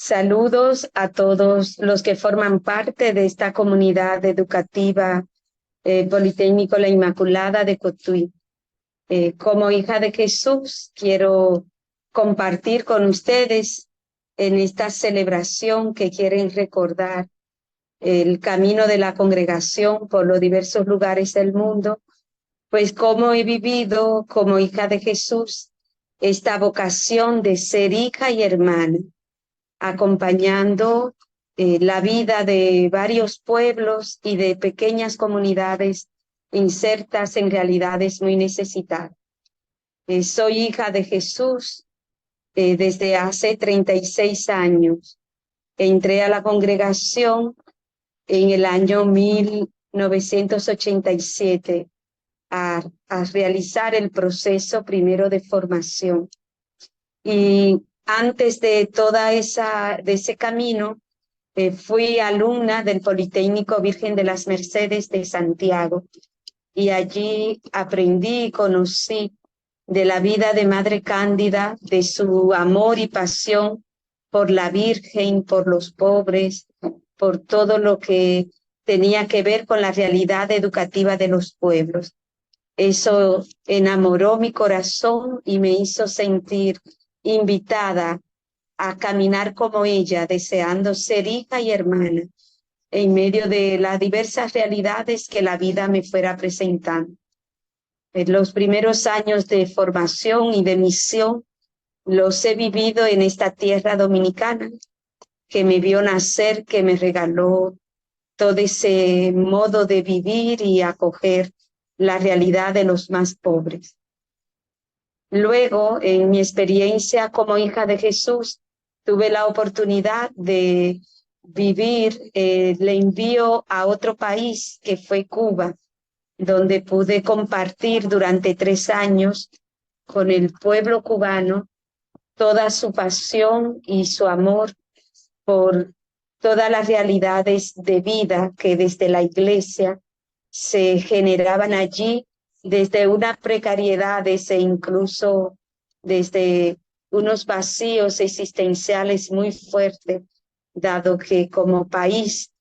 Saludos a todos los que forman parte de esta comunidad educativa Politécnico La Inmaculada de Cotuí. Como hija de Jesús, quiero compartir con ustedes en esta celebración que quieren recordar el camino de la congregación por los diversos lugares del mundo, pues cómo he vivido como hija de Jesús esta vocación de ser hija y hermana, acompañando la vida de varios pueblos y de pequeñas comunidades insertas en realidades muy necesitadas. Soy hija de Jesús desde hace 36 años. Entré a la congregación en el año 1987 a realizar el proceso primero de formación. Y antes de de ese camino, fui alumna del Politécnico Virgen de las Mercedes de Santiago, y allí aprendí y conocí de la vida de Madre Cándida, de su amor y pasión por la Virgen, por los pobres, por todo lo que tenía que ver con la realidad educativa de los pueblos. Eso enamoró mi corazón y me hizo sentir invitada a caminar como ella, deseando ser hija y hermana en medio de las diversas realidades que la vida me fuera presentando. En los primeros años de formación y de misión los he vivido en esta tierra dominicana que me vio nacer, que me regaló todo ese modo de vivir y acoger la realidad de los más pobres. Luego, en mi experiencia como hija de Jesús, tuve la oportunidad de vivir el envío a otro país que fue Cuba, donde pude compartir durante 3 años con el pueblo cubano toda su pasión y su amor por todas las realidades de vida que desde la iglesia se generaban allí, desde una precariedad e incluso desde unos vacíos existenciales muy fuertes, dado que como país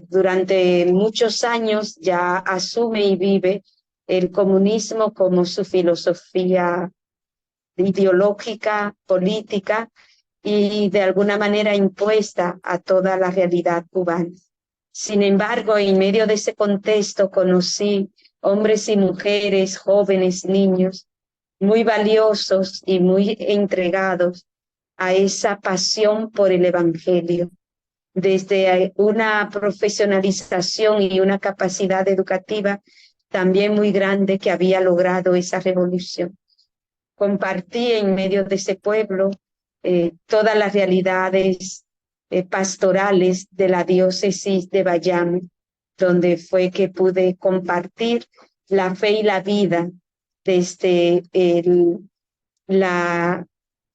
durante muchos años ya asume y vive el comunismo como su filosofía ideológica, política y de alguna manera impuesta a toda la realidad cubana. Sin embargo, en medio de ese contexto conocí hombres y mujeres, jóvenes, niños, muy valiosos y muy entregados a esa pasión por el Evangelio, desde una profesionalización y una capacidad educativa también muy grande que había logrado esa revolución. Compartí en medio de ese pueblo todas las realidades pastorales de la diócesis de Bayamo, donde fue que pude compartir la fe y la vida desde las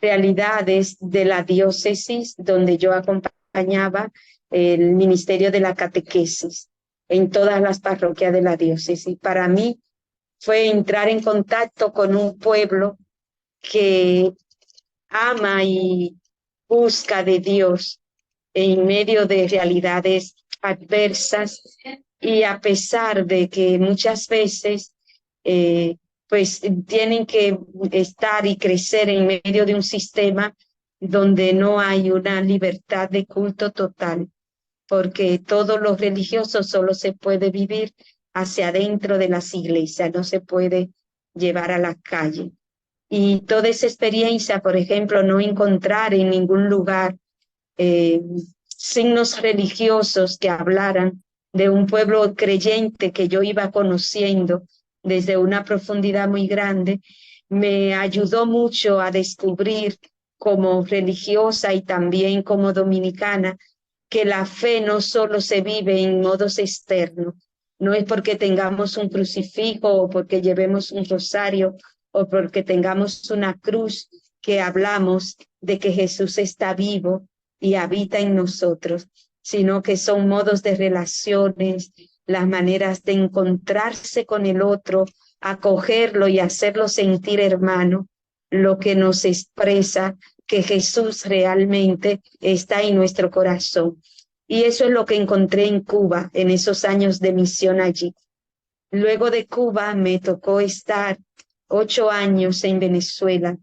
realidades de la diócesis, donde yo acompañaba el ministerio de la catequesis en todas las parroquias de la diócesis. Para mí fue entrar en contacto con un pueblo que ama y busca de Dios en medio de realidades adversas, y a pesar de que muchas veces pues tienen que estar y crecer en medio de un sistema donde no hay una libertad de culto total, porque todo lo religioso solo se puede vivir hacia adentro de las iglesias, no se puede llevar a la calle. Y toda esa experiencia, por ejemplo, no encontrar en ningún lugar eh, signos religiosos que hablaran de un pueblo creyente que yo iba conociendo desde una profundidad muy grande, me ayudó mucho a descubrir como religiosa y también como dominicana que la fe no solo se vive en modos externos, no es porque tengamos un crucifijo o porque llevemos un rosario o porque tengamos una cruz que hablamos de que Jesús está vivo y habita en nosotros, sino que son modos de relaciones, las maneras de encontrarse con el otro, acogerlo y hacerlo sentir hermano, lo que nos expresa que Jesús realmente está en nuestro corazón. Y eso es lo que encontré en Cuba en esos años de misión allí. Luego de Cuba me tocó estar 8 años en Venezuela,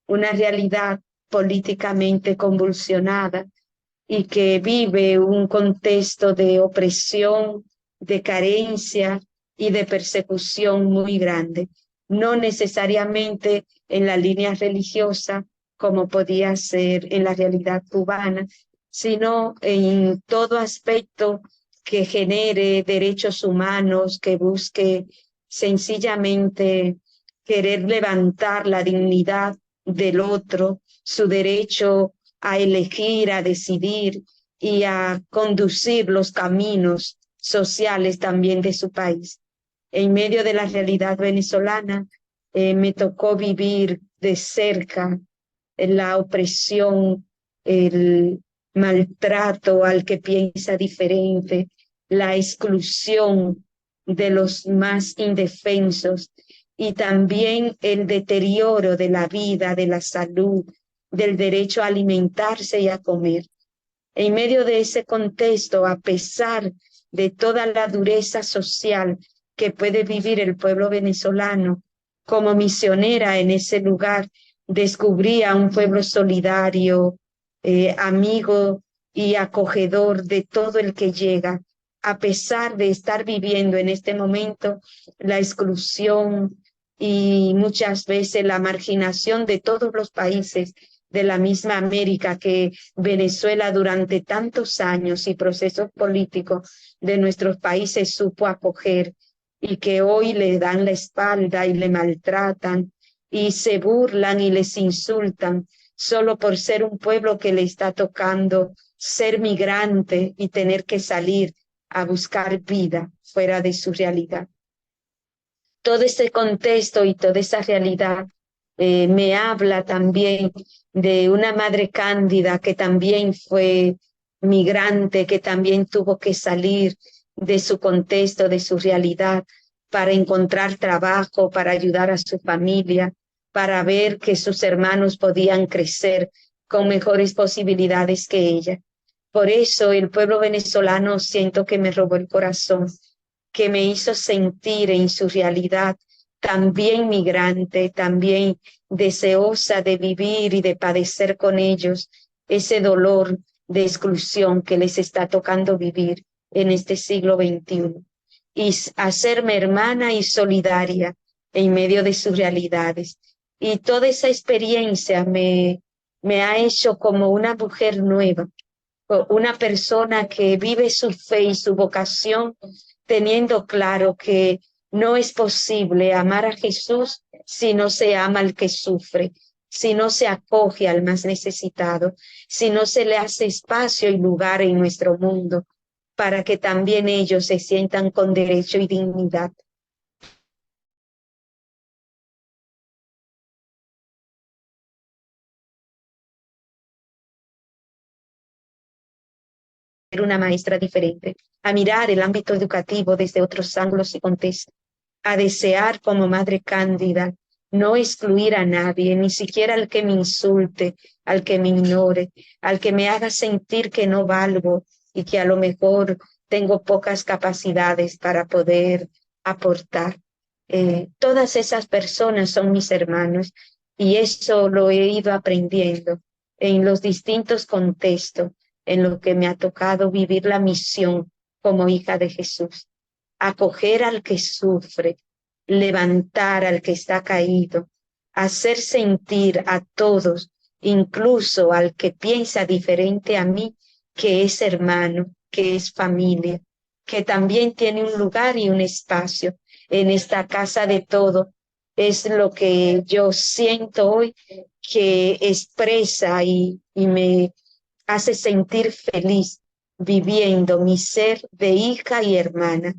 una realidad políticamente convulsionada y que vive un contexto de opresión, de carencia y de persecución muy grande. No necesariamente en la línea religiosa, como podía ser en la realidad cubana, sino en todo aspecto que genere derechos humanos, que busque sencillamente querer levantar la dignidad del otro, su derecho a elegir, a decidir y a conducir los caminos sociales también de su país. En medio de la realidad venezolana, me tocó vivir de cerca la opresión, el maltrato al que piensa diferente, la exclusión de los más indefensos y también el deterioro de la vida, de la salud, del derecho a alimentarse y a comer. En medio de ese contexto, a pesar de toda la dureza social que puede vivir el pueblo venezolano, como misionera en ese lugar, descubrí a un pueblo solidario, amigo y acogedor de todo el que llega, a pesar de estar viviendo en este momento la exclusión y muchas veces la marginación de todos los países de la misma América que Venezuela durante tantos años y procesos políticos de nuestros países supo acoger y que hoy le dan la espalda y le maltratan y se burlan y les insultan solo por ser un pueblo que le está tocando ser migrante y tener que salir a buscar vida fuera de su realidad. Todo ese contexto y toda esa realidad me habla también de una madre cándida que también fue migrante, que también tuvo que salir de su contexto, de su realidad, para encontrar trabajo, para ayudar a su familia, para ver que sus hermanos podían crecer con mejores posibilidades que ella. Por eso el pueblo venezolano siento que me robó el corazón, que me hizo sentir en su realidad también migrante, también deseosa de vivir y de padecer con ellos ese dolor de exclusión que les está tocando vivir en este siglo XXI. Y hacerme hermana y solidaria en medio de sus realidades. Y toda esa experiencia me ha hecho como una mujer nueva, una persona que vive su fe y su vocación teniendo claro que no es posible amar a Jesús si no se ama al que sufre, si no se acoge al más necesitado, si no se le hace espacio y lugar en nuestro mundo para que también ellos se sientan con derecho y dignidad. Ser una maestra diferente, a mirar el ámbito educativo desde otros ángulos y contextos, a desear como madre cándida no excluir a nadie, ni siquiera al que me insulte, al que me ignore, al que me haga sentir que no valgo y que a lo mejor tengo pocas capacidades para poder aportar. Todas esas personas son mis hermanos y eso lo he ido aprendiendo en los distintos contextos en los que me ha tocado vivir la misión como hija de Jesús. Acoger al que sufre, levantar al que está caído, hacer sentir a todos, incluso al que piensa diferente a mí, que es hermano, que es familia, que también tiene un lugar y un espacio en esta casa de todo. Es lo que yo siento hoy que expresa y me hace sentir feliz viviendo mi ser de hija y hermana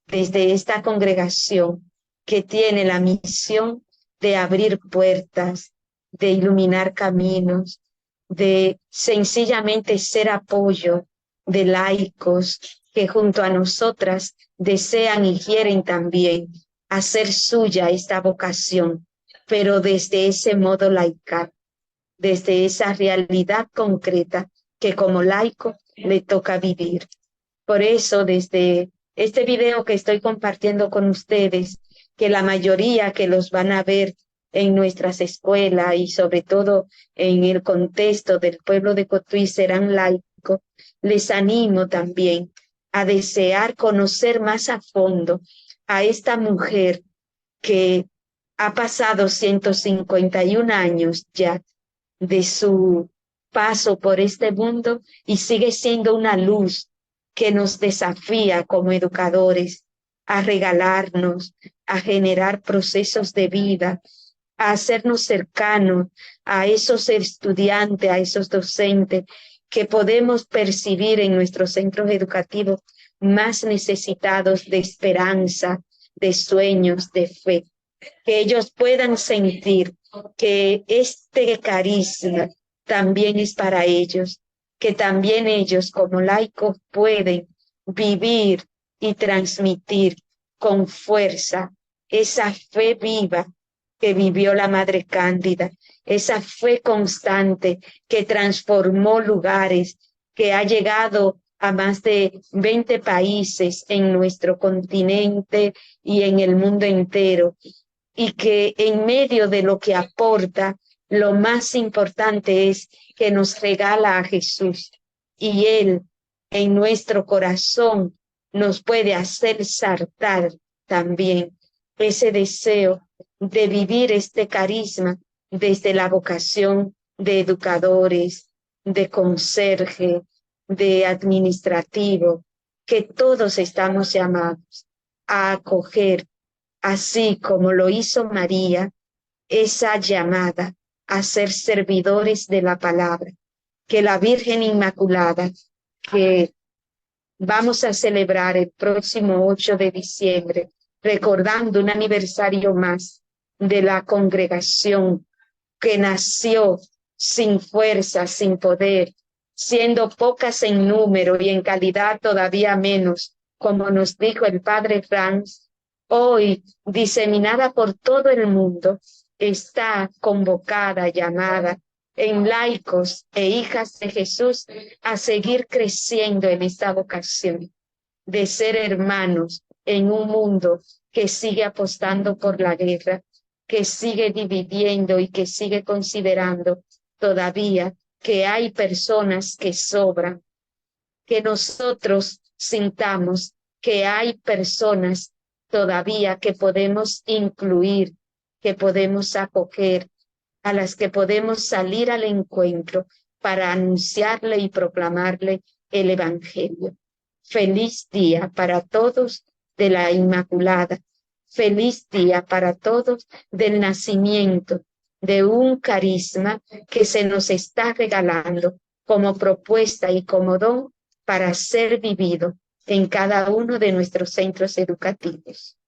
desde esta congregación que tiene la misión de abrir puertas, de iluminar caminos, de sencillamente ser apoyo de laicos que junto a nosotras desean y quieren también hacer suya esta vocación, pero desde ese modo laical. desde esa realidad concreta que como laico le toca vivir. Por eso, desde este video que estoy compartiendo con ustedes, que la mayoría que los van a ver en nuestras escuelas y sobre todo en el contexto del pueblo de Cotuí serán laicos, les animo también a desear conocer más a fondo a esta mujer que ha pasado 151 años ya de su paso por este mundo y sigue siendo una luz que nos desafía como educadores a regalarnos, a generar procesos de vida, a hacernos cercanos a esos estudiantes, a esos docentes que podemos percibir en nuestros centros educativos más necesitados de esperanza, de sueños, de fe, que ellos puedan sentir que este carisma también es para ellos, que también ellos como laicos pueden vivir y transmitir con fuerza esa fe viva que vivió la Madre Cándida, esa fe constante que transformó lugares, que ha llegado a más de 20 países en nuestro continente y en el mundo entero, y que en medio de lo que aporta, lo más importante es que nos regala a Jesús y Él en nuestro corazón nos puede hacer saltar también ese deseo de vivir este carisma desde la vocación de educadores, de conserje, de administrativo, que todos estamos llamados a acoger, así como lo hizo María, esa llamada a ser servidores de la palabra, que la Virgen Inmaculada, que vamos a celebrar el próximo 8 de diciembre, recordando un aniversario más de la congregación que nació sin fuerza, sin poder, siendo pocas en número y en calidad todavía menos, como nos dijo el padre Franz, hoy diseminada por todo el mundo, está convocada, llamada en laicos e hijas de Jesús a seguir creciendo en esta vocación de ser hermanos en un mundo que sigue apostando por la guerra, que sigue dividiendo y que sigue considerando todavía que hay personas que sobran, que nosotros sintamos que hay personas todavía que podemos incluir, que podemos acoger, a las que podemos salir al encuentro para anunciarle y proclamarle el Evangelio. Feliz día para todos de la Inmaculada. Feliz día para todos del nacimiento de un carisma que se nos está regalando como propuesta y como don para ser vivido en cada uno de nuestros centros educativos.